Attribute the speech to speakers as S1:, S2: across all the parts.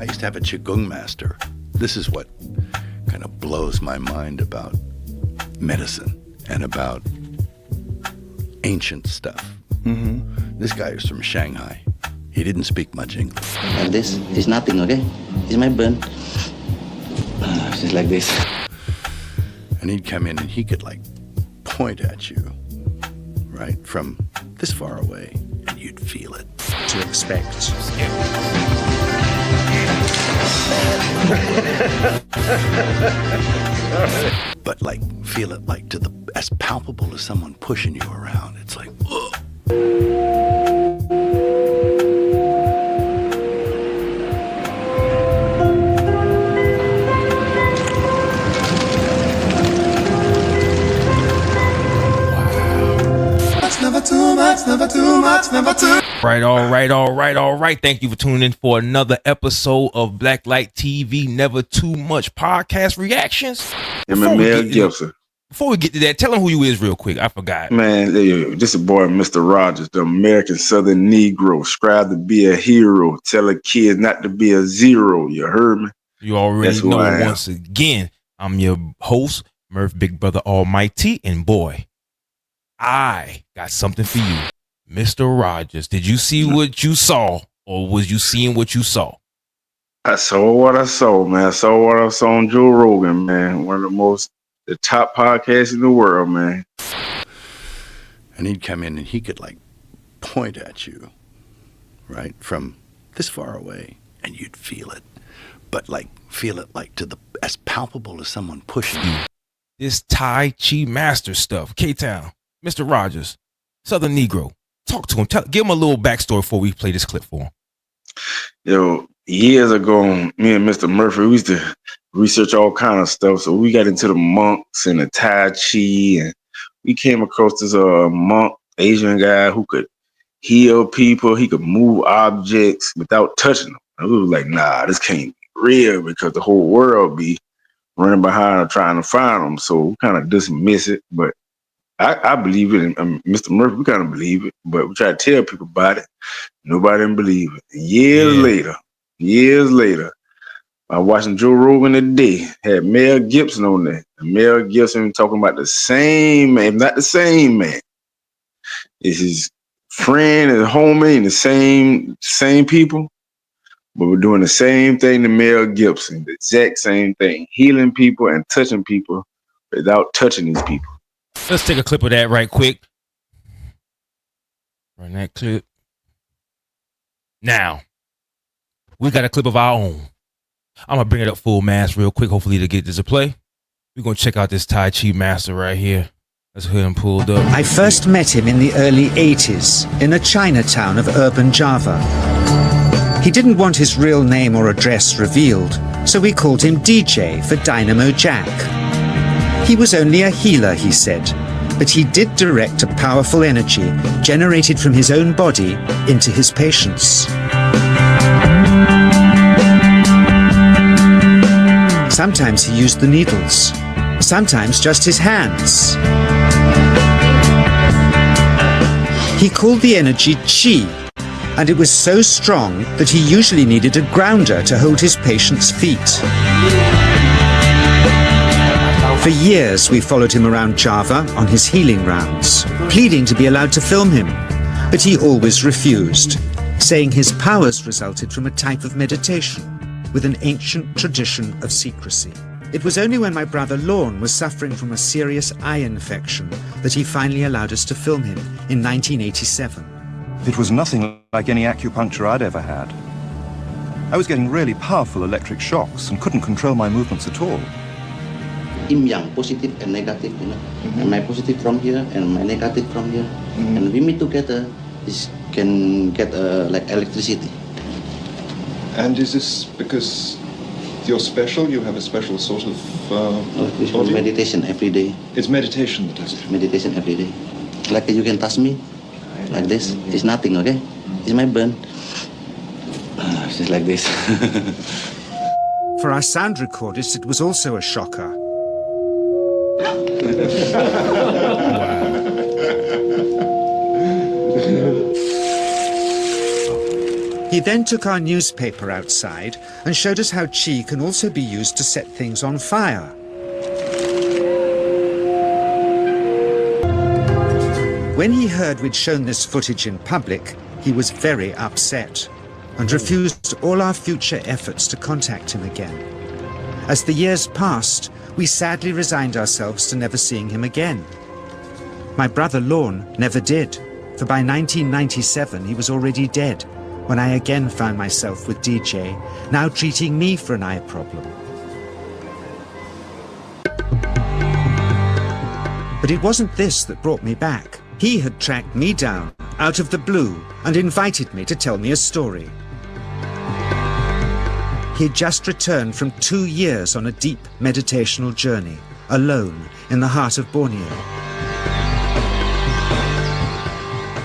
S1: I used to have a Qigong master. This is what kind of blows my mind about medicine and about ancient stuff. Mm-hmm. This guy is from Shanghai. He didn't speak much English.
S2: And this is nothing, okay? It's my burn. Just like this.
S1: And he'd come in and he could like point at you, right, from this far away, and you'd feel it.
S3: To expect.
S1: But like, feel it like as palpable as someone pushing you around. It's like, ugh.
S4: Never too much. Right, all right. Thank you for tuning in for another episode of Blacklight TV Never Too Much podcast reactions.
S5: Mel Gibson.
S4: Before we get to that, tell them who you is real quick. I forgot.
S5: Man, this is boy Mr. Rogers, the American Southern Negro, strive to be a hero, tell a kid not to be a zero. You heard me?
S4: You already know. Once again, I'm your host, Murph Big Brother Almighty, and boy, I got something for you. Mr. Rogers, did you see what you saw, or was you seeing what you saw?
S5: I saw what I saw, man. I saw what I saw on Joe Rogan, man. One of the top podcasts in the world, man.
S1: And he'd come in and he could like point at you, right, from this far away, and you'd feel it. But like, feel it like as palpable as someone pushing you.
S4: This Tai Chi master stuff, K-Town. Mr. Rogers, Southern Negro, talk to him. Give him a little backstory before we play this clip for him.
S5: Yo, years ago, me and Mr. Murphy, we used to research all kind of stuff. So we got into the monks and the Tai Chi, and we came across this monk, Asian guy who could heal people. He could move objects without touching them. And we was like, nah, this can't be real because the whole world be running behind trying to find them. So we kind of dismiss it, but I believe it, and Mr. Murphy, we kind of believe it, but we try to tell people about it. Nobody didn't believe it. Years later, I was watching Joe Rogan today, had Mel Gibson on there. And Mel Gibson talking about the same man, not the same man. It's his friend and homie and the same people, but we're doing the same thing to Mel Gibson, the exact same thing, healing people and touching people without touching these people.
S4: Let's take a clip of that right quick. Run that clip. Now, we got a clip of our own. I'm going to bring it up full mass real quick, hopefully to get this to play. We're going to check out this Tai Chi master right here. Let's hear him pulled up.
S3: I first met him in the early 80s in a Chinatown of urban Java. He didn't want his real name or address revealed, so we called him DJ for Dynamo Jack. He was only a healer, he said, but he did direct a powerful energy generated from his own body into his patients. Sometimes he used the needles, sometimes just his hands. He called the energy Qi, and it was so strong that he usually needed a grounder to hold his patients' feet. For years, we followed him around Java on his healing rounds, pleading to be allowed to film him, but he always refused, saying his powers resulted from a type of meditation with an ancient tradition of secrecy. It was only when my brother Lorne was suffering from a serious eye infection that he finally allowed us to film him in 1987.
S6: It was nothing like any acupuncture I'd ever had. I was getting really powerful electric shocks and couldn't control my movements at all.
S2: Yin yang, positive and negative, you know. And my positive from here and my negative from here. And we meet together, this can get like electricity.
S6: And is this because you're special? You have a special sort of
S2: It's meditation every day.
S6: It's meditation that does it.
S2: Meditation every day. Like you can touch me, like this. It's nothing, okay? It's my burn. Just like this.
S3: For our sound recordist, it was also a shocker. He then took our newspaper outside and showed us how qi can also be used to set things on fire. When he heard we'd shown this footage in public, he was very upset and refused all our future efforts to contact him again. As the years passed, we sadly resigned ourselves to never seeing him again. My brother Lorne never did, for by 1997 he was already dead, when I again found myself with DJ, now treating me for an eye problem. But it wasn't this that brought me back. He had tracked me down out of the blue and invited me to tell me a story. He'd just returned from 2 years on a deep meditational journey, alone in the heart of Borneo.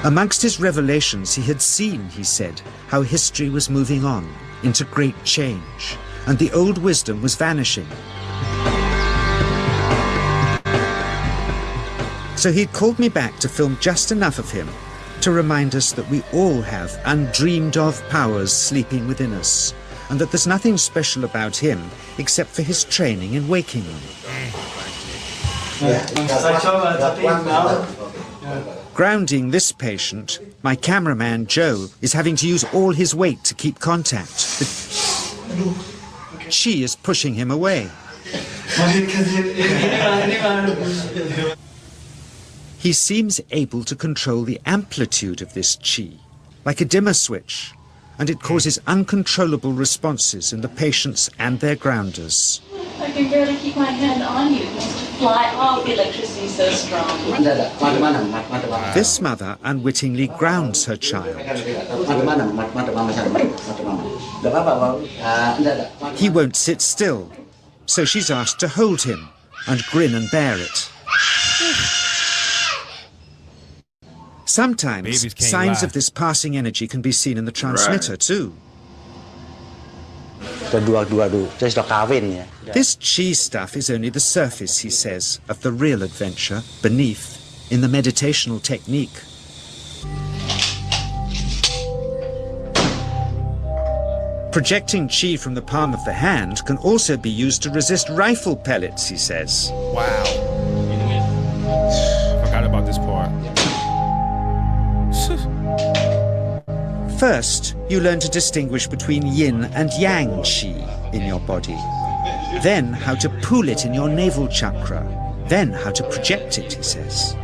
S3: Amongst his revelations, he had seen, he said, how history was moving on into great change, and the old wisdom was vanishing. So he'd called me back to film just enough of him to remind us that we all have undreamed of powers sleeping within us, and that there's nothing special about him except for his training in waking them. Grounding this patient, my cameraman Joe is having to use all his weight to keep contact. The qi is pushing him away. He seems able to control the amplitude of this qi, like a dimmer switch, and it causes uncontrollable responses in the patients and their grounders.
S7: I can barely keep my hand on you. It wants to fly off. The electricity is so strong.
S3: This mother unwittingly grounds her child. He won't sit still, so she's asked to hold him and grin and bear it. Sometimes signs of this passing energy can be seen in the transmitter too. This qi stuff is only the surface, he says, of the real adventure beneath, in the meditational technique. Projecting qi from the palm of the hand can also be used to resist rifle pellets, he says.
S4: Wow. I forgot about this part.
S3: First, you learn to distinguish between yin and yang qi in your body. Then how to pool it in your navel chakra. Then how to project it, he says.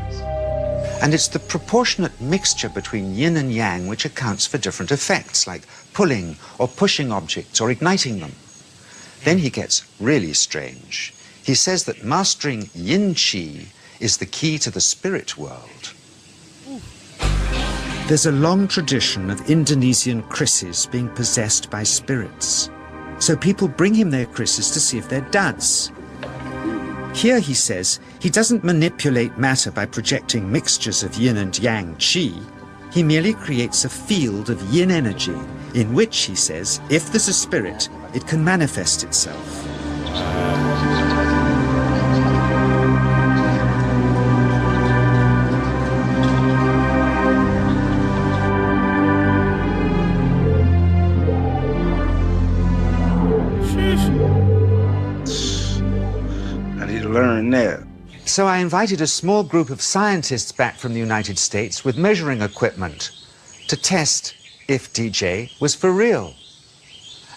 S3: And it's the proportionate mixture between yin and yang which accounts for different effects, like pulling or pushing objects or igniting them. Then he gets really strange. He says that mastering yin qi is the key to the spirit world. There's a long tradition of Indonesian krisis being possessed by spirits. So people bring him their krisis to see if they're duds. Here, he says, he doesn't manipulate matter by projecting mixtures of yin and yang qi. He merely creates a field of yin energy in which, he says, if there's a spirit, it can manifest itself.
S5: Learn that.
S3: So I invited a small group of scientists back from the United States with measuring equipment to test if DJ was for real.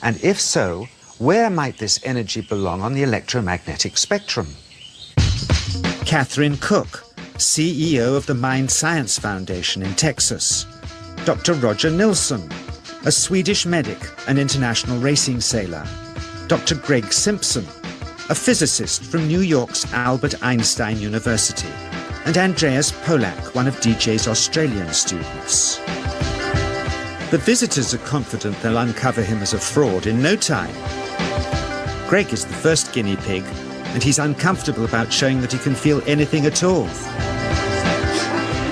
S3: And if so, where might this energy belong on the electromagnetic spectrum? Catherine Cook, CEO of the Mind Science Foundation in Texas. Dr. Roger Nilsson, a Swedish medic and international racing sailor. Dr. Greg Simpson, a physicist from New York's Albert Einstein University, and Andreas Polak, one of DJ's Australian students. The visitors are confident they'll uncover him as a fraud in no time. Greg is the first guinea pig, and he's uncomfortable about showing that he can feel anything at all.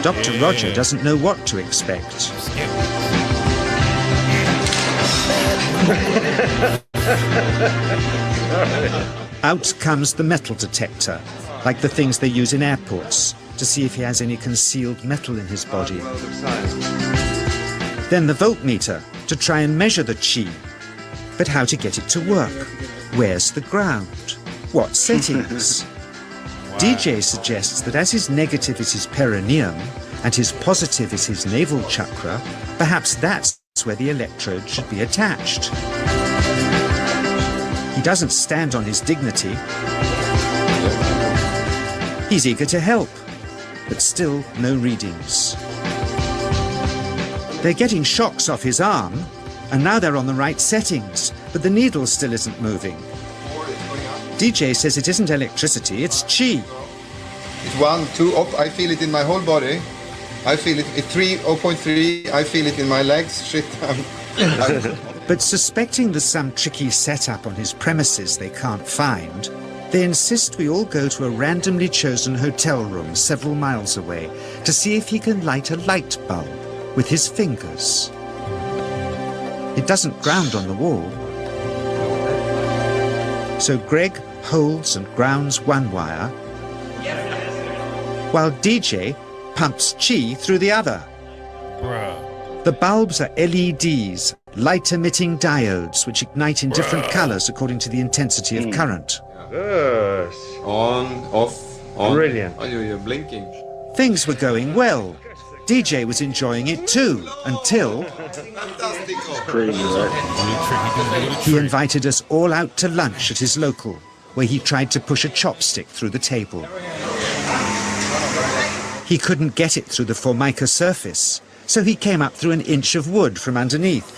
S3: Dr. Roger doesn't know what to expect. Out comes the metal detector, like the things they use in airports, to see if he has any concealed metal in his body. Then the voltmeter to try and measure the chi. But how to get it to work? Where's the ground? What settings? DJ suggests that as his negative is his perineum and his positive is his navel chakra, perhaps that's where the electrode should be attached. He doesn't stand on his dignity. He's eager to help, but still no readings. They're getting shocks off his arm, and now they're on the right settings, but the needle still isn't moving. DJ says it isn't electricity, it's chi.
S8: It's 1, 2, up. I feel it in my whole body. I feel it at 3, 0.3. I feel it in my legs. Shit.
S3: But suspecting there's some tricky setup on his premises they can't find, they insist we all go to a randomly chosen hotel room several miles away to see if he can light a light bulb with his fingers. It doesn't ground on the wall. So Greg holds and grounds one wire, while DJ pumps chi through the other.
S4: Bruh.
S3: The bulbs are LEDs, light-emitting diodes, which ignite in different colors according to the intensity of current.
S8: Yes. On, off, on.
S3: Brilliant.
S8: Oh, you're blinking.
S3: Things were going well. DJ was enjoying it too, until
S5: Crazy, right?
S3: he invited us all out to lunch at his local, where he tried to push a chopstick through the table. He couldn't get it through the Formica surface, so he came up through an inch of wood from underneath.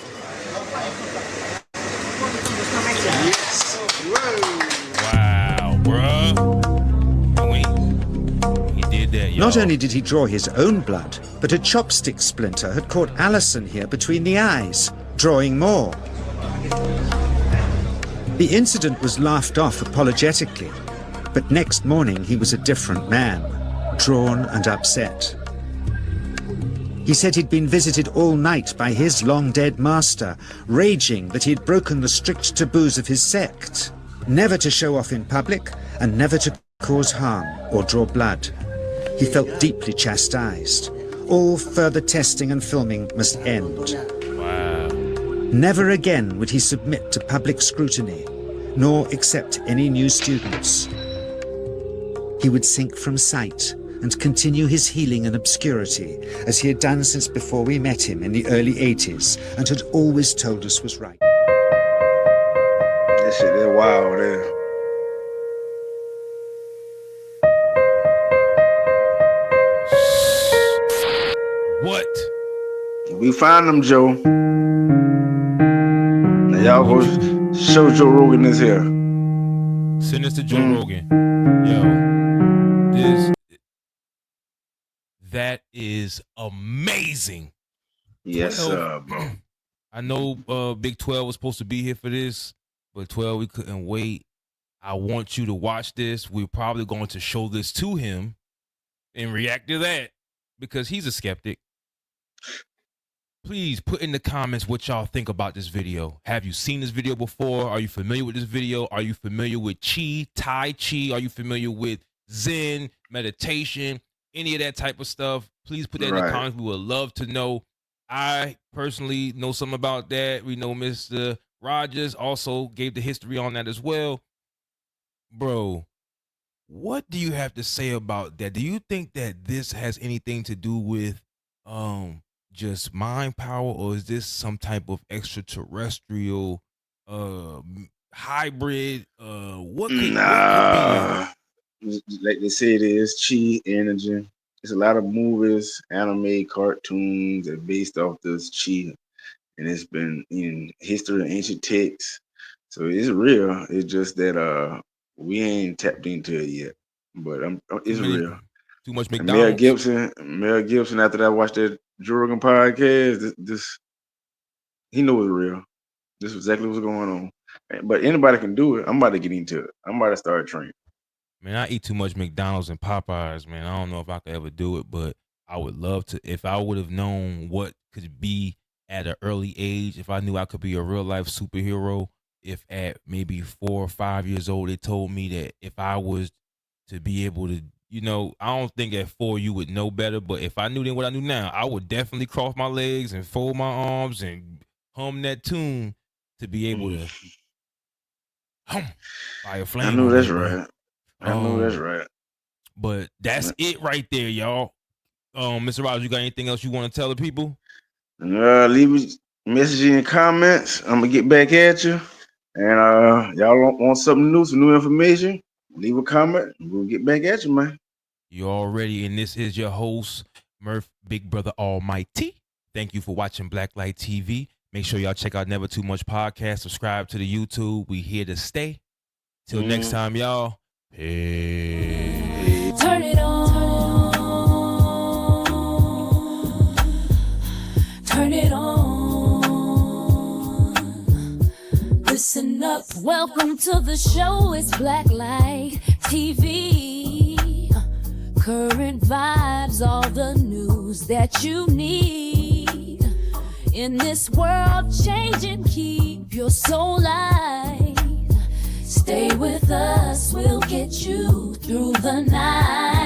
S4: Wow, bruh. He did that, y'all.
S3: Not only did he draw his own blood, but a chopstick splinter had caught Alison here between the eyes, drawing more. The incident was laughed off apologetically, but next morning he was a different man, drawn and upset. He said he'd been visited all night by his long-dead master, raging that he'd broken the strict taboos of his sect, never to show off in public and never to cause harm or draw blood. He felt deeply chastised. All further testing and filming must end.
S4: Wow.
S3: Never again would he submit to public scrutiny, nor accept any new students. He would sink from sight and continue his healing in obscurity, as he had done since before we met him in the early 80s and had always told us was right.
S5: That shit, that wild there.
S4: What?
S5: We found him, Joe. Now y'all go show Joe Rogan this here.
S4: Send this to Joe Rogan. Yo, that is amazing.
S5: Yes,
S4: 12.
S5: sir, bro.
S4: I know Big 12 was supposed to be here for this, but 12, we couldn't wait. I want you to watch this. We're probably going to show this to him and react to that because he's a skeptic. Please put in the comments what y'all think about this video. Have you seen this video before? Are you familiar with this video? Are you familiar with Chi, Tai Chi? Are you familiar with Zen, meditation, any of that type of stuff? Please put that in the comments. We would love to know. I personally know something about that. We know Mr. Rogers also gave the history on that as well. Bro, what do you have to say about that? Do you think that this has anything to do with just mind power, or is this some type of extraterrestrial hybrid? What could
S5: Nah, like they say, it is chi energy. There's a lot of movies, anime, cartoons that are based off this chi, and it's been in history and ancient texts. So it's real. It's just that we ain't tapped into it yet, but it's real.
S4: Too much
S5: And
S4: McDonald's.
S5: Mel Gibson. After that, I watched that Joe Rogan podcast. This he knows it's real. This is exactly what's going on. But anybody can do it. I'm about to get into it. I'm about to start training.
S4: Man, I eat too much McDonald's and Popeyes, man. I don't know if I could ever do it, but I would love to. If I would have known what could be at an early age, if I knew I could be a real life superhero, if at maybe 4 or 5 years old, they told me that if I was to be able to you know, I don't think at 4 you would know better, but if I knew then what I knew now, I would definitely cross my legs and fold my arms and hum that tune to be able to fire flame.
S5: I know
S4: on
S5: that's
S4: that, bro.
S5: right. I know that's right.
S4: But that's it right there, y'all. Mr. Rogers, you got anything else you want to tell the people?
S5: Leave a message in the comments. I'm gonna get back at you. And y'all want something new, some new information? Leave a comment. We'll get back at you, man.
S4: You already, and this is your host, Murph Big Brother Almighty. Thank you for watching Blacklight TV. Make sure y'all check out Never Too Much Podcast. Subscribe to the YouTube. We here to stay. Till next time, y'all. Peace.
S9: Turn it on. Turn it on. Listen up. Welcome to the show. It's Blacklight TV. Current vibes, all the news that you need. In this world changing, keep your soul light. Stay with us, we'll get you through the night.